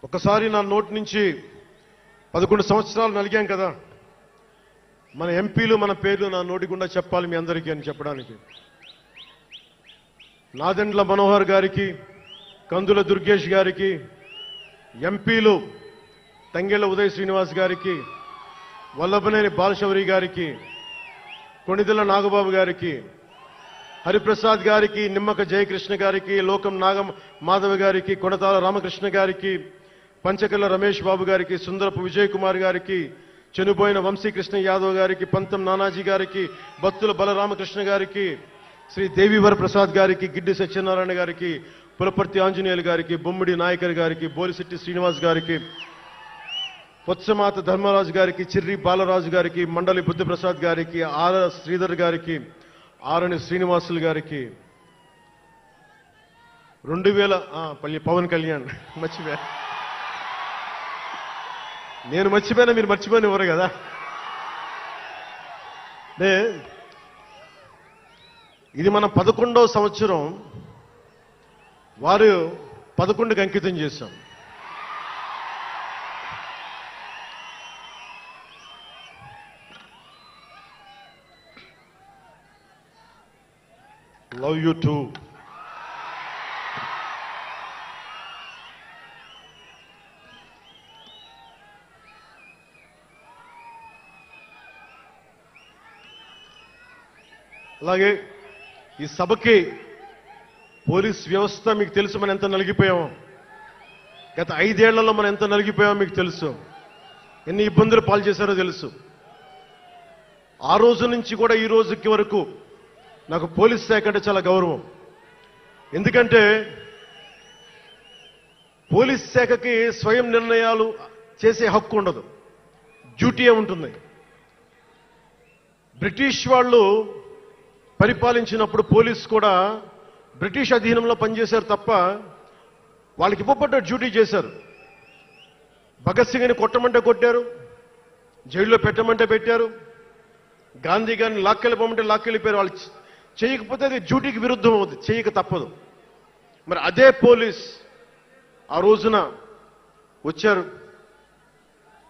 ఒకసారి నా నోటి నుంచి 11 సంవత్సరాలు నలిగాం కదా, మన ఎంపీలు మన పేర్లు నా నోటి గుండా చెప్పాలి మీ అందరికీ అని చెప్పడానికి. నాదెండ్ల మనోహర్ గారికి, కందుల దుర్గేష్ గారికి, ఎంపీలు తంగెళ్ల ఉదయ్ శ్రీనివాస్ గారికి, వల్లభనేని బాలశౌరి గారికి, కొణిదెల నాగబాబు గారికి, హరిప్రసాద్ గారికి, నిమ్మక జయకృష్ణ గారికి, లోకం నాగం మాధవ్ గారికి, కొనతాల రామకృష్ణ గారికి, పంచకల్ల రమేష్ బాబు గారికి, సుందరపు విజయ్ కుమార్ గారికి, చనిపోయిన వంశీకృష్ణ యాదవ్ గారికి, పంతం నానాజీ గారికి, బత్తుల బలరామకృష్ణ గారికి, శ్రీ దేవివర ప్రసాద్ గారికి, గిడ్డి సత్యనారాయణ గారికి, పులపర్తి ఆంజనేయులు గారికి, బొమ్మిడి నాయకర్ గారికి, బోలిశెట్టి శ్రీనివాస్ గారికి, పొత్సమాత ధర్మరాజు గారికి, చిర్రి బాలరాజు గారికి, మండలి బుద్ధప్రసాద్ గారికి, ఆర్ శ్రీధర్ గారికి, ఆరణి శ్రీనివాసులు గారికి, 2000 పవన్ కళ్యాణ్ మర్చిపోయా, నేను మర్చిపోయినా మీరు మర్చిపోయిన ఎవరు కదా. ఇది మన 11వ సంవత్సరం, వారు 11కి అంకితం చేశాం. Love you too. అలాగే ఈ సభకి పోలీస్ వ్యవస్థ మీకు తెలుసు, మనం ఎంత నలిగిపోయామో. గత 5 ఏళ్లలో మనం ఎంత నలిగిపోయామో మీకు తెలుసు, ఎన్ని ఇబ్బందులు పాలు చేశారో తెలుసు. ఆ రోజు నుంచి కూడా ఈ రోజుకి వరకు నాకు పోలీస్ శాఖ అంటే చాలా గౌరవం. ఎందుకంటే పోలీస్ శాఖకి స్వయం నిర్ణయాలు చేసే హక్కు ఉండదు, డ్యూటీయే ఉంటుంది. బ్రిటిష్ వాళ్ళు పరిపాలించినప్పుడు పోలీస్ కూడా బ్రిటిష్ అధీనంలో పనిచేశారు తప్ప వాళ్ళకి ఇవ్వబడ్డ డ్యూటీ చేశారు. భగత్ సింగ్ని కొట్టమంటే కొట్టారు, జైల్లో పెట్టమంటే పెట్టారు, గాంధీ గారిని లాక్కెళ్ళిపోమంటే లాక్కెళ్ళిపోయారు. వాళ్ళు చేయకపోతే అది డ్యూటీకి విరుద్ధం అవుతుంది, చేయక తప్పదు. మరి అదే పోలీస్ ఆ రోజున వచ్చారు.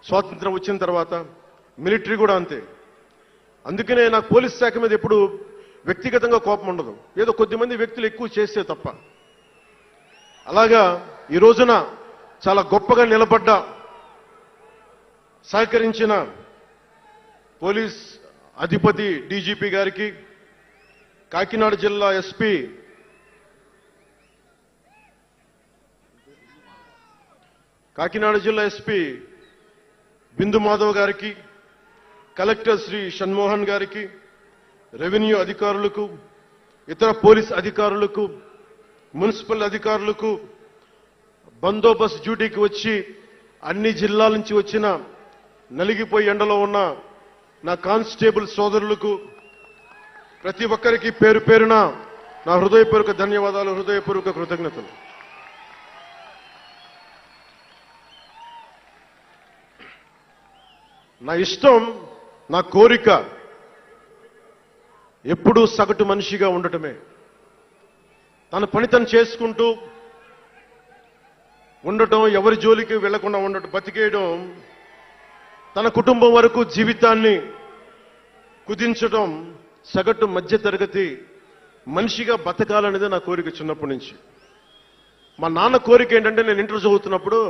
స్వాతంత్రం వచ్చిన తర్వాత మిలిటరీ కూడా అంతే. అందుకనే నాకు పోలీస్ శాఖ మీద ఎప్పుడు వ్యక్తిగతంగా కోపం ఉండదు, ఏదో కొద్దిమంది వ్యక్తులు ఎక్కువ చేస్తే తప్ప. అలాగా ఈ రోజున చాలా గొప్పగా నిలబడ్డ, సహకరించిన పోలీస్ అధిపతి డీజీపీ గారికి, కాకినాడ జిల్లా ఎస్పీ బిందు మాధవ్ గారికి, కలెక్టర్ శ్రీ షణ్మోహన్ గారికి, రెవెన్యూ అధికారులకు, ఇతర పోలీస్ అధికారులకు, మున్సిపల్ అధికారులకు, బందోబస్తు డ్యూటీకి వచ్చి అన్ని జిల్లాల నుంచి వచ్చిన నలిగిపోయి ఎండలో ఉన్న నా కానిస్టేబుల్ సోదరులకు, ప్రతి ఒక్కరికి పేరు పేరున నా హృదయపూర్వక ధన్యవాదాలు, హృదయపూర్వక కృతజ్ఞతలు. నా ఇష్టం, నా కోరిక ఎప్పుడూ సగటు మనిషిగా ఉండటమే. తన పని తను చేసుకుంటూ ఉండటం, ఎవరి జోలికి వెళ్లకుండా ఉండటం, బతికేయడం, తన కుటుంబం వరకు జీవితాన్ని కుదించడం, సగటు మధ్య తరగతి మనిషిగా బతకాలనేది నా కోరిక చిన్నప్పటి నుంచి. మా నాన్న కోరిక ఏంటంటే, నేను ఇంటర్ చదువుతున్నప్పుడు,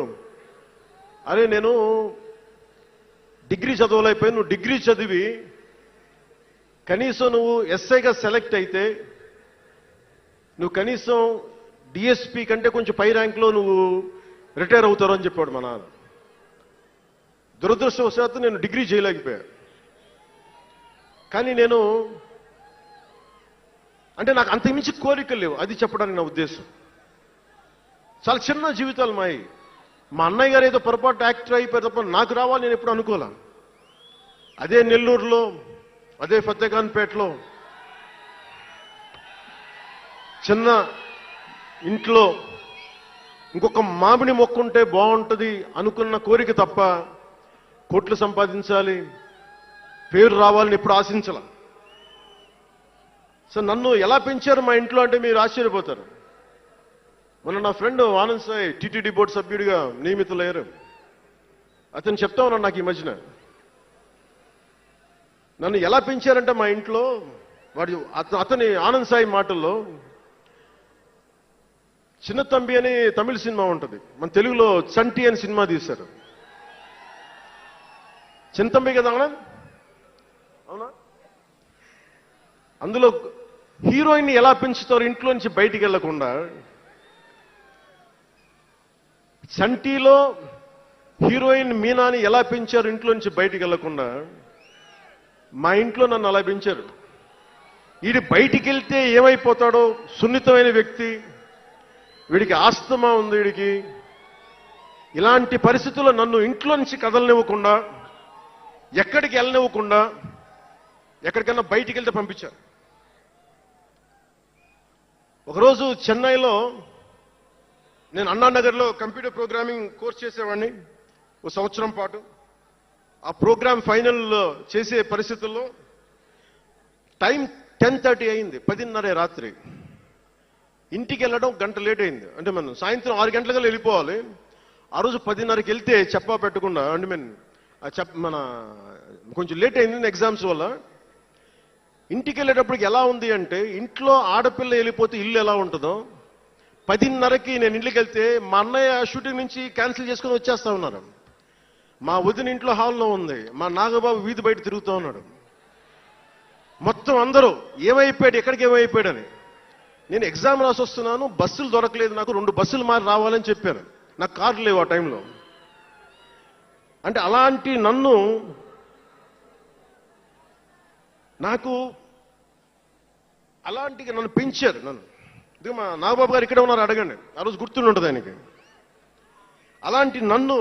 అరే నేను డిగ్రీ చదవలేకపోయి, నువ్వు డిగ్రీ చదివి కనీసం నువ్వు ఎస్ఐగా సెలెక్ట్ అయితే నువ్వు కనీసం డిఎస్పీ కంటే కొంచెం పై ర్యాంక్లో నువ్వు రిటైర్ అవుతారు అని చెప్పాడు మా నాన్న. దురదృష్టవశాత్తు నేను డిగ్రీ చేయలేకపోయా. కానీ నేను అంటే నాకు అంతకుమించి కోరికలు లేవు, అది చెప్పడానికి నా ఉద్దేశం. చాలా చిన్న జీవితాలు మాయి. మా అన్నయ్య గారు ఏదో పొరపాటు యాక్టర్ అయిపోయారు తప్ప నాకు రావాలి నేను ఎప్పుడు అనుకోలే. అదే నెల్లూరులో, అదే ఫతేఖాన్పేటలో చిన్న ఇంట్లో ఇంకొక మామిడి మొక్క ఉంటే బాగుంటుంది అనుకున్న కోరిక తప్ప కోట్లు సంపాదించాలి, పేరు రావాలని ఎప్పుడు ఆశించాల. సో నన్ను ఎలా పెంచారు మా ఇంట్లో అంటే మీరు ఆశ్చర్యపోతారు. మొన్న నా friend Anand Sai TTD board సభ్యుడిగా నియమితులయ్యారు. అతను చెప్తా ఉన్నాను నాకు ఈ మధ్యన, నన్ను ఎలా పెంచారంటే మా ఇంట్లో అతని ఆనంద్ సాయి మాటల్లో, చిన్న తంబి అని తమిళ సినిమా ఉంటుంది, మన తెలుగులో చంటి అని సినిమా తీశారు. చిన్న తంబి కదా ఆనంద్, అవునా? అందులో హీరోయిన్ ఎలా పెంచుతారు ఇంట్లో నుంచి బయటికి వెళ్లకుండా, చంటిలో హీరోయిన్ మీనాని ఎలా పెంచారు ఇంట్లో నుంచి బయటికి వెళ్లకుండా, మా ఇంట్లో నన్ను అలా పెంచారు. వీడి బయటికి వెళ్తే ఏమైపోతాడో, సున్నితమైన వ్యక్తి, వీడికి ఆస్తమా ఉంది, వీడికి ఇలాంటి పరిస్థితుల్లో నన్ను ఇంట్లో నుంచి కదలనివ్వకుండా, ఎక్కడికి వెళ్ళనివ్వకుండా, ఎక్కడికన్నా బయటికి వెళ్తే పంపించారు. ఒకరోజు చెన్నైలో నేను అన్నానగర్లో కంప్యూటర్ ప్రోగ్రామింగ్ కోర్స్ చేసేవాడిని ఒక సంవత్సరం పాటు. ఆ ప్రోగ్రామ్ ఫైనల్ చేసే పరిస్థితుల్లో టైం 10:30 అయింది, 10:30 రాత్రి. ఇంటికి వెళ్ళడం గంట లేట్ అయింది. అంటే మనం సాయంత్రం 6 గంటలకల్లా వెళ్ళిపోవాలి. ఆ రోజు 10:30కి వెళ్తే చెప్పా పెట్టకుండా, అంటే మన కొంచెం లేట్ అయింది ఎగ్జామ్స్ వల్ల. ఇంటికి వెళ్ళేటప్పటికి ఎలా ఉంది అంటే, ఇంట్లో ఆడపిల్ల వెళ్ళిపోతే ఇల్లు ఎలా ఉంటుందో, 10:30కి నేను ఇంటికి వెళ్తే మా అన్నయ్య షూటింగ్ నుంచి క్యాన్సిల్ చేసుకుని వచ్చేస్తా ఉన్నారు. మా వదిన ఇంట్లో హాల్లో ఉంది, మా నాగబాబు వీధి బయట తిరుగుతూ ఉన్నాడు. మొత్తం అందరూ ఏమైపోయాడు, ఎక్కడికి ఏమైపోయాడని. నేను ఎగ్జామ్ రాసి వస్తున్నాను, బస్సులు దొరకలేదు నాకు, 2 బస్సులు మారి రావాలని చెప్పాను. నాకు కార్లు లేవు ఆ టైంలో. అంటే అలాంటి నన్ను పెంచారు. నన్ను మా నాగబాబు గారు ఇక్కడే ఉన్నారు, అడగండి, ఆ రోజు గుర్తుండి ఉంటుంది ఆయనకి. అలాంటి నన్ను